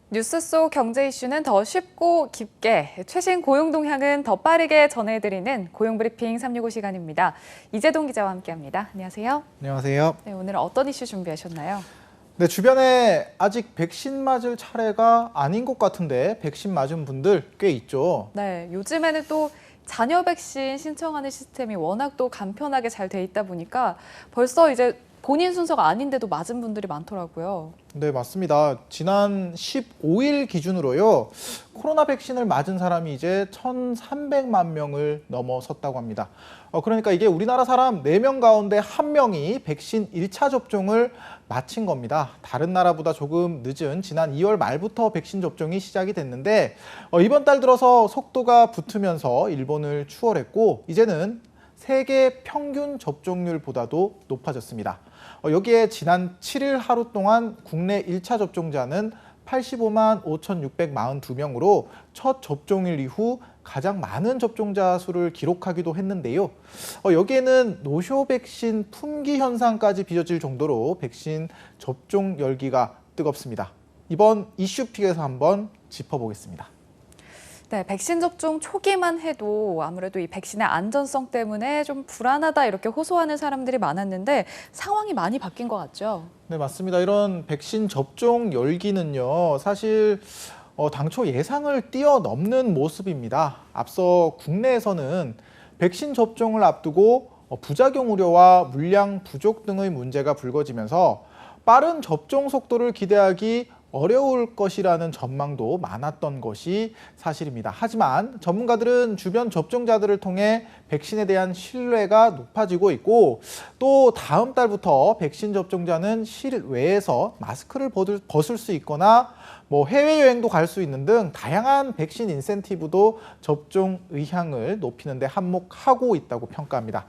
뉴스 속 경제 이슈는 더 쉽고 깊게, 최신 고용 동향은 더 빠르게 전해드리는 고용브리핑 365 시간입니다. 이재동 기자와 함께합니다. 안녕하세요. 안녕하세요. 네, 오늘 어떤 이슈 준비하셨나요? 네, 주변에 아직 백신 맞을 차례가 아닌 것 같은데 백신 맞은 분들 꽤 있죠. 네, 요즘에는 또 자녀 백신 신청하는 시스템이 워낙 또 간편하게 잘 돼 있다 보니까 벌써 이제 본인 순서가 아닌데도 맞은 분들이 많더라고요. 네, 맞습니다. 지난 15일 기준으로요. 코로나 백신을 맞은 사람이 이제 1,300만 명을 넘어섰다고 합니다. 그러니까 이게 우리나라 사람 4명 가운데 1명이 백신 1차 접종을 마친 겁니다. 다른 나라보다 조금 늦은 지난 2월 말부터 백신 접종이 시작이 됐는데 이번 달 들어서 속도가 붙으면서 일본을 추월했고 이제는 세계 평균 접종률보다도 높아졌습니다. 여기에 지난 7일 하루 동안 국내 1차 접종자는 85만 5,642명으로 첫 접종일 이후 가장 많은 접종자 수를 기록하기도 했는데요. 여기에는 노쇼 백신 품귀 현상까지 빚어질 정도로 백신 접종 열기가 뜨겁습니다. 이번 이슈픽에서 한번 짚어보겠습니다. 네, 백신 접종 초기만 해도 아무래도 이 백신의 안전성 때문에 좀 불안하다 이렇게 호소하는 사람들이 많았는데 상황이 많이 바뀐 것 같죠? 네, 맞습니다. 이런 백신 접종 열기는요, 사실 당초 예상을 뛰어넘는 모습입니다. 앞서 국내에서는 백신 접종을 앞두고 부작용 우려와 물량 부족 등의 문제가 불거지면서 빠른 접종 속도를 기대하기 어려울 것이라는 전망도 많았던 것이 사실입니다. 하지만 전문가들은 주변 접종자들을 통해 백신에 대한 신뢰가 높아지고 있고 또 다음 달부터 백신 접종자는 실외에서 마스크를 벗을 수 있거나 해외여행도 갈 수 있는 등 다양한 백신 인센티브도 접종 의향을 높이는 데 한몫하고 있다고 평가합니다.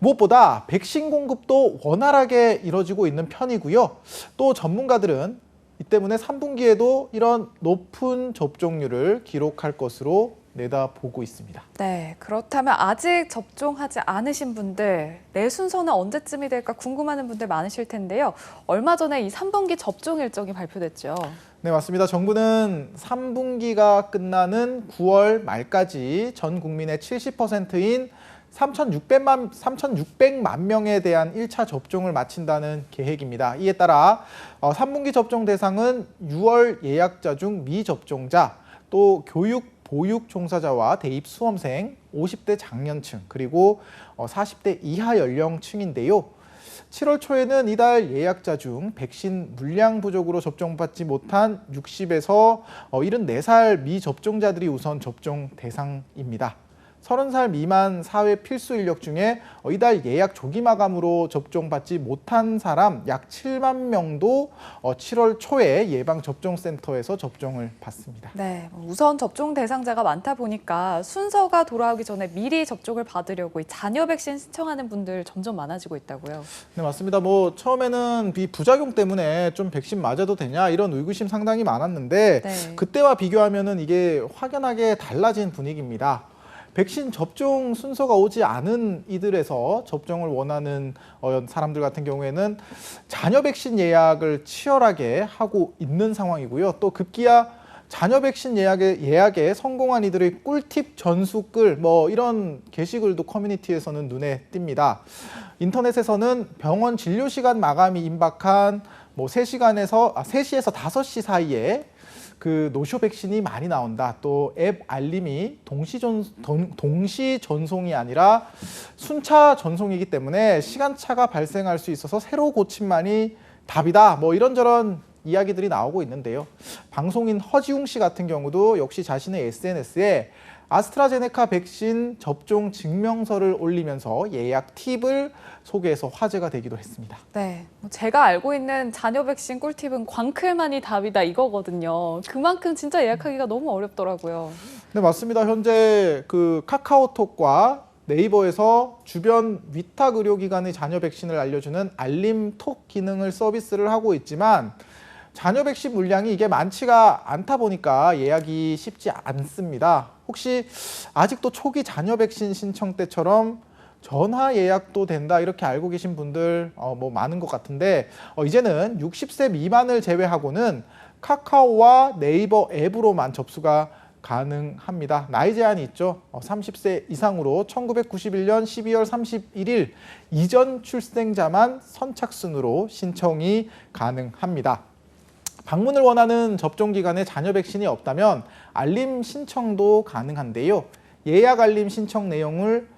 무엇보다 백신 공급도 원활하게 이뤄지고 있는 편이고요. 또 전문가들은 이 때문에 3분기에도 이런 높은 접종률을 기록할 것으로 내다보고 있습니다. 네, 그렇다면 아직 접종하지 않으신 분들, 내 순서는 언제쯤이 될까 궁금하는 분들 많으실 텐데요. 얼마 전에 이 3분기 접종 일정이 발표됐죠. 네, 맞습니다. 정부는 3분기가 끝나는 9월 말까지 전 국민의 70%인 3,600만 명에 대한 1차 접종을 마친다는 계획입니다. 이에 따라 3분기 접종 대상은 6월 예약자 중 미접종자, 또 교육, 보육 종사자와 대입 수험생, 50대 장년층, 그리고 40대 이하 연령층인데요. 7월 초에는 이달 예약자 중 백신 물량 부족으로 접종받지 못한 60에서 74살 미접종자들이 우선 접종 대상입니다. 30살 미만 사회 필수 인력 중에 이달 예약 조기 마감으로 접종받지 못한 사람 약 7만 명도 7월 초에 예방접종센터에서 접종을 받습니다. 네, 우선 접종 대상자가 많다 보니까 순서가 돌아오기 전에 미리 접종을 받으려고 이 자녀 백신 신청하는 분들 점점 많아지고 있다고요. 네, 맞습니다. 처음에는 이 부작용 때문에 좀 백신 맞아도 되냐 이런 의구심 상당히 많았는데 네. 그때와 비교하면은 이게 확연하게 달라진 분위기입니다. 백신 접종 순서가 오지 않은 이들에서 접종을 원하는 사람들 같은 경우에는 자녀 백신 예약을 치열하게 하고 있는 상황이고요. 또 급기야 자녀 백신 예약에 성공한 이들의 꿀팁 전수글 이런 게시글도 커뮤니티에서는 눈에 띕니다. 인터넷에서는 병원 진료 시간 마감이 임박한 3시에서 5시 사이에 그 노쇼 백신이 많이 나온다. 또 앱 알림이 동시 전송이 아니라 순차 전송이기 때문에 시간차가 발생할 수 있어서 새로 고침만이 답이다. 이런저런 이야기들이 나오고 있는데요. 방송인 허지웅 씨 같은 경우도 역시 자신의 SNS에 아스트라제네카 백신 접종 증명서를 올리면서 예약 팁을 소개해서 화제가 되기도 했습니다. 네, 제가 알고 있는 자녀 백신 꿀팁은 광클만이 답이다 이거거든요. 그만큼 진짜 예약하기가 너무 어렵더라고요. 네, 맞습니다. 현재 그 카카오톡과 네이버에서 주변 위탁 의료기관의 자녀 백신을 알려주는 알림톡 기능을 서비스를 하고 있지만 자녀 백신 물량이 이게 많지가 않다 보니까 예약이 쉽지 않습니다. 혹시 아직도 초기 자녀 백신 신청 때처럼 전화 예약도 된다 이렇게 알고 계신 분들 많은 것 같은데 이제는 60세 미만을 제외하고는 카카오와 네이버 앱으로만 접수가 가능합니다. 나이 제한이 있죠. 30세 이상으로 1991년 12월 31일 이전 출생자만 선착순으로 신청이 가능합니다. 방문을 원하는 접종기관에 자녀 백신이 없다면 알림 신청도 가능한데요. 예약 알림 신청 내역을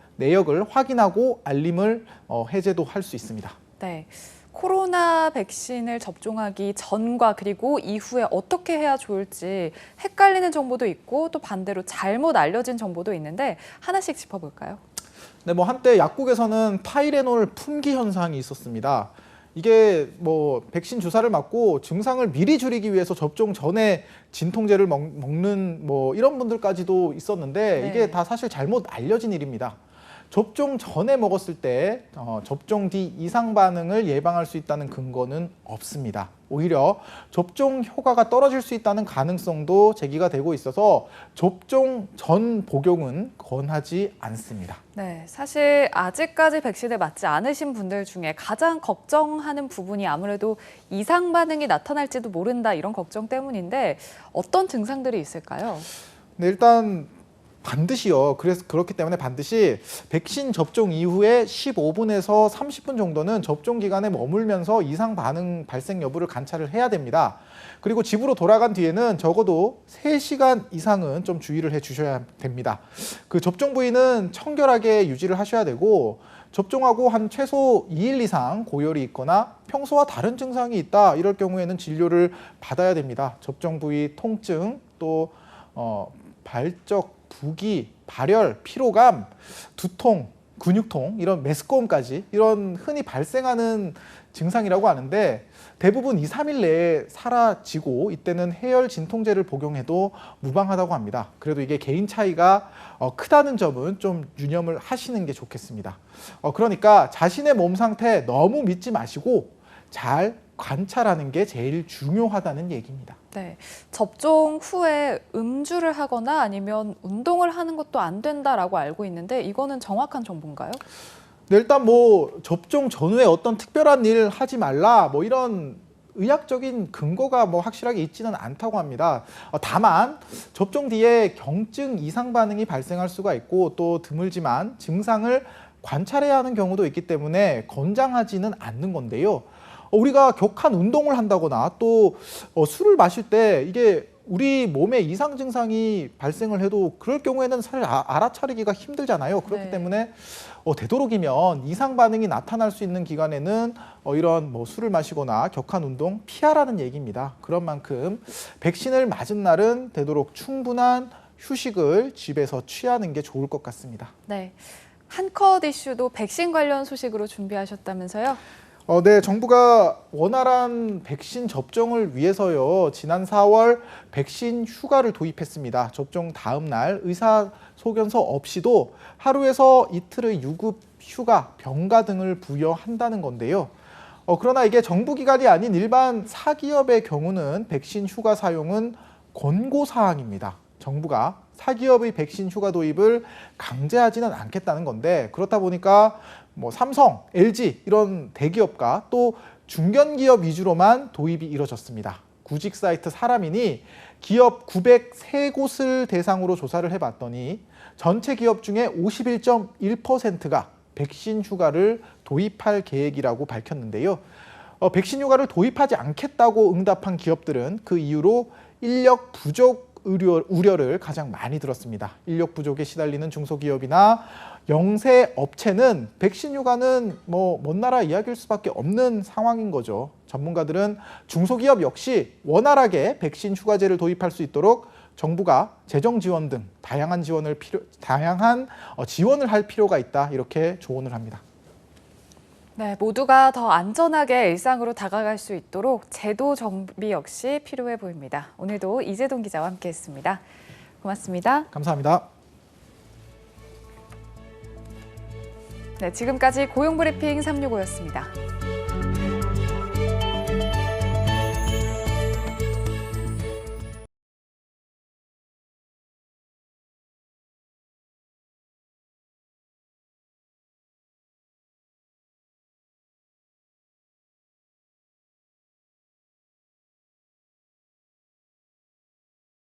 확인하고 알림을 해제도 할 수 있습니다. 네. 코로나 백신을 접종하기 전과 그리고 이후에 어떻게 해야 좋을지 헷갈리는 정보도 있고 또 반대로 잘못 알려진 정보도 있는데 하나씩 짚어볼까요? 네, 한때 약국에서는 타이레놀 품귀 현상이 있었습니다. 이게 백신 주사를 맞고 증상을 미리 줄이기 위해서 접종 전에 진통제를 먹는 이런 분들까지도 있었는데 네. 이게 다 사실 잘못 알려진 일입니다. 접종 전에 먹었을 때 접종 뒤 이상 반응을 예방할 수 있다는 근거는 없습니다. 오히려 접종 효과가 떨어질 수 있다는 가능성도 제기가 되고 있어서 접종 전 복용은 권하지 않습니다. 네, 사실 아직까지 백신을 맞지 않으신 분들 중에 가장 걱정하는 부분이 아무래도 이상 반응이 나타날지도 모른다 이런 걱정 때문인데 어떤 증상들이 있을까요? 네, 일단 반드시요. 그렇기 때문에 반드시 백신 접종 이후에 15분에서 30분 정도는 접종 기간에 머물면서 이상 반응 발생 여부를 관찰을 해야 됩니다. 그리고 집으로 돌아간 뒤에는 적어도 3시간 이상은 좀 주의를 해 주셔야 됩니다. 그 접종 부위는 청결하게 유지를 하셔야 되고 접종하고 한 최소 2일 이상 고열이 있거나 평소와 다른 증상이 있다 이럴 경우에는 진료를 받아야 됩니다. 접종 부위 통증 또 발적 부기, 발열, 피로감, 두통, 근육통, 이런 메스꺼움까지 이런 흔히 발생하는 증상이라고 하는데 대부분 2, 3일 내에 사라지고 이때는 해열 진통제를 복용해도 무방하다고 합니다. 그래도 이게 개인 차이가 크다는 점은 좀 유념을 하시는 게 좋겠습니다. 그러니까 자신의 몸 상태 너무 믿지 마시고 잘 관찰하는 게 제일 중요하다는 얘기입니다. 네, 접종 후에 음주를 하거나 아니면 운동을 하는 것도 안 된다라고 알고 있는데 이거는 정확한 정보인가요? 네, 일단 접종 전후에 어떤 특별한 일 하지 말라 이런 의학적인 근거가 확실하게 있지는 않다고 합니다. 다만 접종 뒤에 경증 이상 반응이 발생할 수가 있고 또 드물지만 증상을 관찰해야 하는 경우도 있기 때문에 권장하지는 않는 건데요. 우리가 격한 운동을 한다거나 또 술을 마실 때 이게 우리 몸에 이상 증상이 발생을 해도 그럴 경우에는 사실 알아차리기가 힘들잖아요. 그렇기 네. 때문에 되도록이면 이상 반응이 나타날 수 있는 기간에는 이런 술을 마시거나 격한 운동 피하라는 얘기입니다. 그런 만큼 백신을 맞은 날은 되도록 충분한 휴식을 집에서 취하는 게 좋을 것 같습니다. 네, 한컷 이슈도 백신 관련 소식으로 준비하셨다면서요? 네, 정부가 원활한 백신 접종을 위해서요, 지난 4월 백신 휴가를 도입했습니다. 접종 다음 날 의사소견서 없이도 하루에서 이틀의 유급 휴가, 병가 등을 부여한다는 건데요. 그러나 이게 정부기관이 아닌 일반 사기업의 경우는 백신 휴가 사용은 권고사항입니다. 정부가 사기업의 백신 휴가 도입을 강제하지는 않겠다는 건데 그렇다 보니까 삼성, LG 이런 대기업과 또 중견기업 위주로만 도입이 이뤄졌습니다. 구직 사이트 사람인이 기업 903곳을 대상으로 조사를 해봤더니 전체 기업 중에 51.1%가 백신 휴가를 도입할 계획이라고 밝혔는데요. 백신 휴가를 도입하지 않겠다고 응답한 기업들은 그 이유로 인력 부족 우려를 가장 많이 들었습니다. 인력 부족에 시달리는 중소기업이나 영세 업체는 백신 휴가는 먼 나라 이야기일 수밖에 없는 상황인 거죠. 전문가들은 중소기업 역시 원활하게 백신 휴가제를 도입할 수 있도록 정부가 재정 지원 등 다양한 지원을 할 필요가 있다 이렇게 조언을 합니다. 네, 모두가 더 안전하게 일상으로 다가갈 수 있도록 제도 정비 역시 필요해 보입니다. 오늘도 이재동 기자와 함께했습니다. 고맙습니다. 감사합니다. 네, 지금까지 고용브리핑 365였습니다.